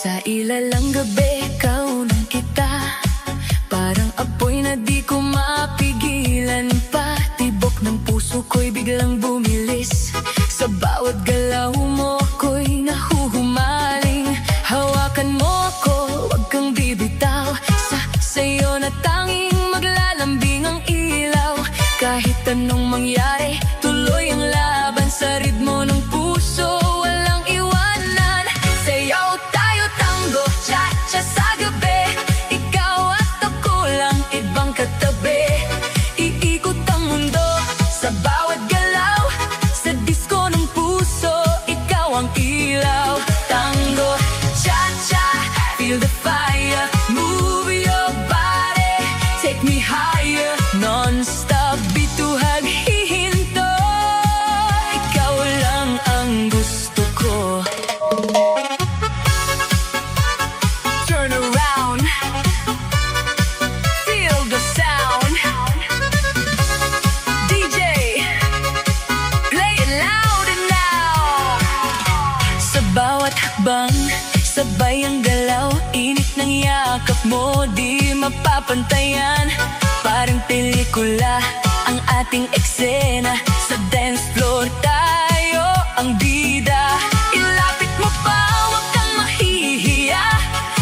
Sa ilalang gabi, kaunan kita. Parang apoy na di ko mapigilan pa. Tibok ng puso ko'y biglang bumilis. Sa bawat galaw mo ko'y nahuhumaling. Hawakan mo ako, wag kang bibitaw. Sa'yo na tanging maglalambing ang ilaw. Kahit anong mangyari, tuloy ang laban. Sa ritmo ng puso, walang iwanan. Sayaw tayo tango, cha-cha sa gabi. Ikaw at ako lang, ibang katabi. Iikot ang mundo sa bawat galaw. Sa disco ng puso, ikaw ang ilaw. Tango, cha-cha, feel the fire. Move your body, take me higher. Non-stop, bituhag, hihinto. Ikaw lang ang gusto ko. Turn around, feel the sound. DJ, play it loud and now. Sa bawat hakbang, sabay ang galaw. Init ng yakap mo, di mapapantayan. Parang pelikula ang ating eksena. Sa dance floor tayo ang bida. Ilapit mo pa, wag kang mahihiya.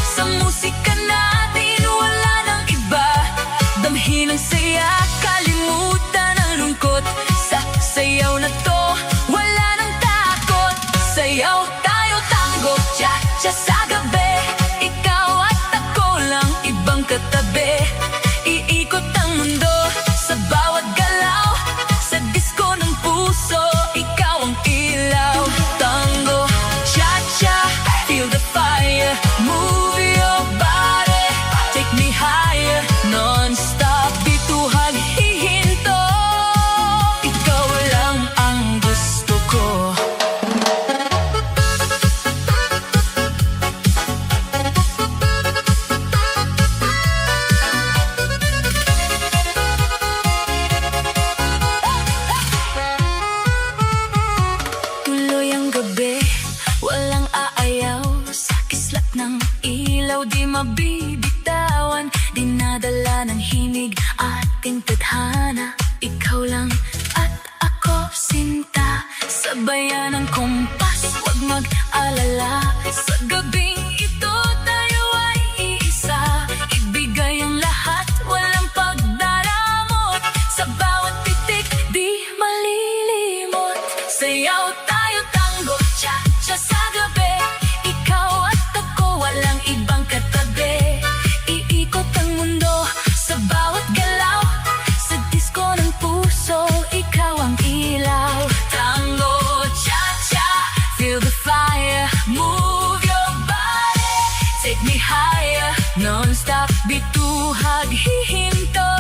Sa musika natin wala nang iba. Damhin ang saya, kalimutan ang lungkot. Sa sayaw na to, wala nang takot. Sayaw tayo tango, cha-cha sa gabi. Ikaw at ako lang, ibang katabi. Iikot ang mundo sa bawat galaw. Sa disco ng puso, ikaw ang ilaw. Tango, cha-cha, feel the fire. Move your body, take me higher. Non-stop, bituhag, hihinto. Ikaw lang ang gusto ko. Tuloy ang gabi, walang aayaw. Sa kislap ng ilaw, di mabibitawan. Dinadala ng himig ating tadhana. Ikaw lang at ako, sinta. Sabayan ng kompas, wag mag-alala. Sa gabing ito, tayo ay iisa. Ibigay ang lahat, walang pagdaramot. Sa bawat pitik, di malilimot. Sayaw tayo tango, cha-cha sa gabi. Ikaw at ako, walang ibang katabi. Iikot ang mundo sa bawat galaw. Sa disco ng puso, ikaw ang ilaw. Tango, cha-cha, feel the fire. Move your body, take me higher. Non-stop, bituhag, hihinto.